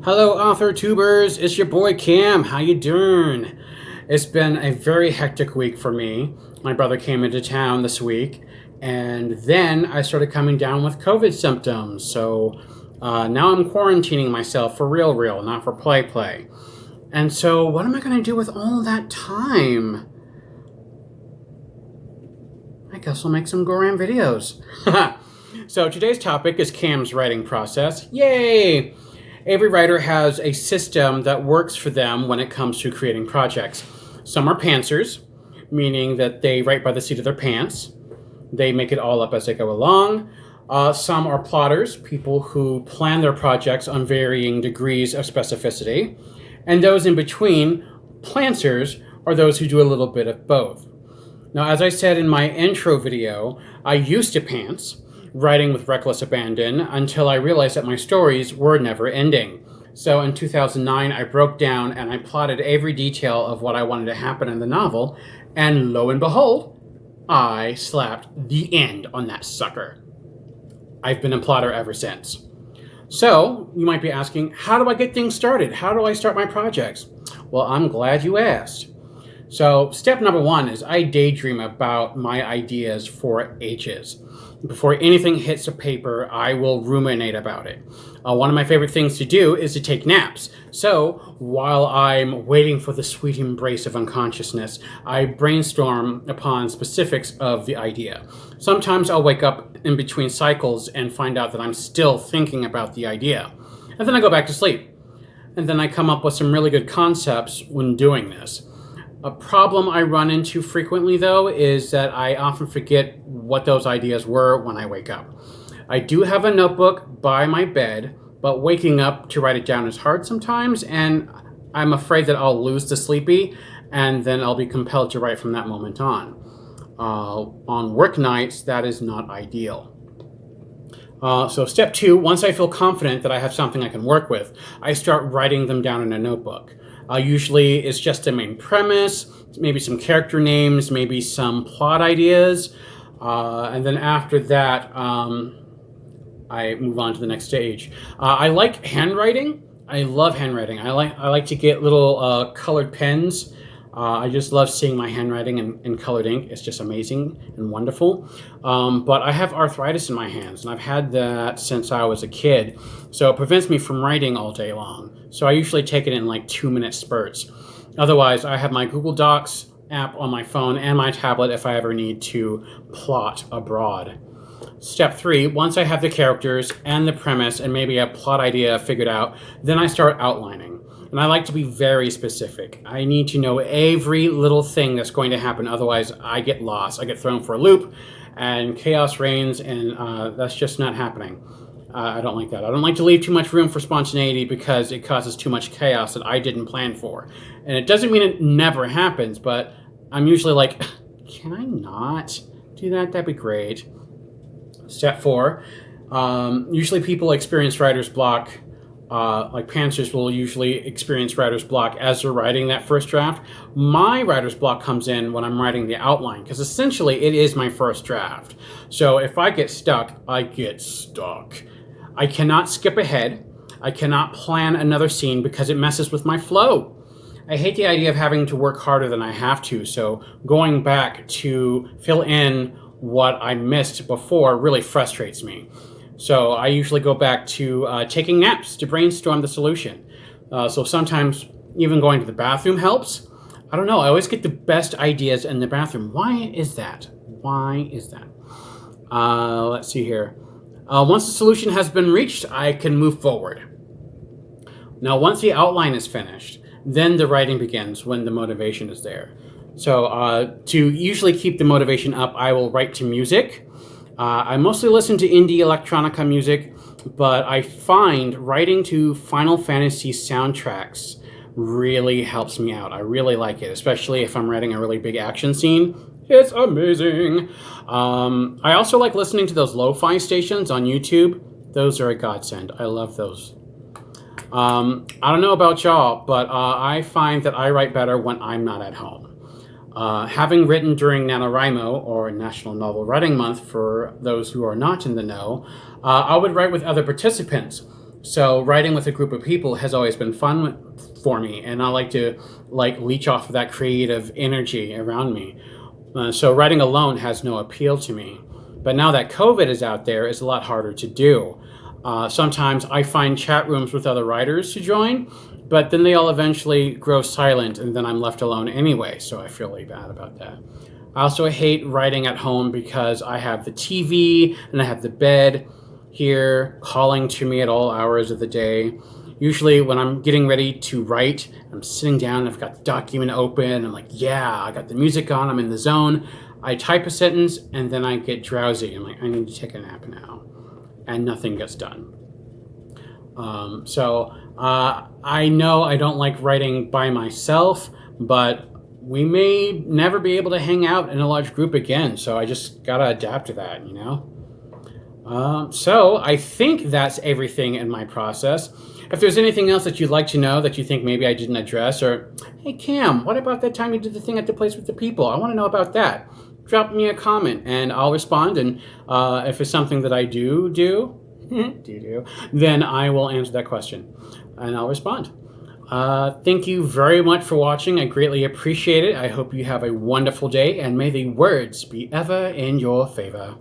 Hello, AuthorTubers. It's your boy Cam. How you doing? It's been a very hectic week for me. My brother came into town this week, and then I started coming down with COVID symptoms. So now I'm quarantining myself for real, not for play. And so, what am I going to do with all that time? I guess I'll make some Goran videos. So today's topic is Cam's writing process. Yay! Every writer has a system that works for them when it comes to creating projects. Some are pantsers, meaning that they write by the seat of their pants. They make it all up as they go along. Some are plotters, people who plan their projects on varying degrees of specificity. And those in between, planters, are those who do a little bit of both. Now, as I said in my intro video, I used to pants, writing with reckless abandon, until I realized that my stories were never ending. So in 2009, I broke down and I plotted every detail of what I wanted to happen in the novel, and lo and behold, I slapped the end on that sucker. I've been a plotter ever since. So, you might be asking, how do I get things started? How do I start my projects? Well, I'm glad you asked. So, step number one is I daydream about my ideas for ages. Before anything hits a paper, I will ruminate about it. One of my favorite things to do is to take naps. So, while I'm waiting for the sweet embrace of unconsciousness, I brainstorm upon specifics of the idea. Sometimes I'll wake up in between cycles and find out that I'm still thinking about the idea. And then I go back to sleep. And then I come up with some really good concepts when doing this. A problem I run into frequently, though, is that I often forget what those ideas were when I wake up. I do have a notebook by my bed, but waking up to write it down is hard sometimes, and I'm afraid that I'll lose the sleepy, and then I'll be compelled to write from that moment on. On work nights, that is not ideal. So step two, once I feel confident that I have something I can work with, I start writing them down in a notebook. Usually it's just a main premise, maybe some character names, maybe some plot ideas. And then after that, I move on to the next stage. I like handwriting. I love handwriting. I like to get little colored pens. I just love seeing my handwriting in colored ink. It's just amazing and wonderful. But I have arthritis in my hands, and I've had that since I was a kid. So it prevents me from writing all day long. So I usually take it in like 2-minute spurts. Otherwise, I have my Google Docs app on my phone and my tablet if I ever need to plot abroad. Step three, once I have the characters and the premise and maybe a plot idea figured out, then I start outlining. And I like to be very specific. I need to know every little thing that's going to happen. Otherwise, I get lost. I get thrown for a loop, and chaos reigns, and that's just not happening. I don't like that. I don't like to leave too much room for spontaneity because it causes too much chaos that I didn't plan for. And it doesn't mean it never happens, but I'm usually like, can I not do that? That'd be great. Step four, usually people experience writer's block. Like pantsers will usually experience writer's block as they're writing that first draft. My writer's block comes in when I'm writing the outline, because essentially it is my first draft. So if I get stuck, I get stuck. I cannot skip ahead. I cannot plan another scene because it messes with my flow. I hate the idea of having to work harder than I have to, so going back to fill in what I missed before really frustrates me. So I usually go back to taking naps to brainstorm the solution. So sometimes even going to the bathroom helps. I don't know, I always get the best ideas in the bathroom. Why is that? Let's see here. Once the solution has been reached, I can move forward. Now, once the outline is finished, then the writing begins when the motivation is there. So to usually keep the motivation up, I will write to music. I mostly listen to indie electronica music, but I find writing to Final Fantasy soundtracks really helps me out. I really like it, especially if I'm writing a really big action scene. It's amazing. I also like listening to those lo-fi stations on YouTube. Those are a godsend. I love those. I don't know about y'all, but I find that I write better when I'm not at home. Having written during NaNoWriMo, or National Novel Writing Month for those who are not in the know, I would write with other participants. So writing with a group of people has always been fun for me, and I like to leech off of that creative energy around me. So writing alone has no appeal to me. But now that COVID is out there, it's a lot harder to do. Sometimes I find chat rooms with other writers to join, but then they all eventually grow silent, and then I'm left alone anyway, so I feel really bad about that. I also hate writing at home because I have the TV and I have the bed here calling to me at all hours of the day. Usually when I'm getting ready to write, I'm sitting down, I've got the document open, I'm like, yeah, I got the music on, I'm in the zone. I type a sentence and then I get drowsy. I'm like, I need to take a nap now. And nothing gets done. I know I don't like writing by myself, but we may never be able to hang out in a large group again, so I just gotta adapt to that, you know? So I think that's everything in my process. If there's anything else that you'd like to know that you think maybe I didn't address, or, hey Cam, what about that time you did the thing at the place with the people? I want to know about that. Drop me a comment and I'll respond, and if it's something that I do, then I will answer that question and I'll respond. Thank you very much for watching. I greatly appreciate it. I hope you have a wonderful day, and may the words be ever in your favor.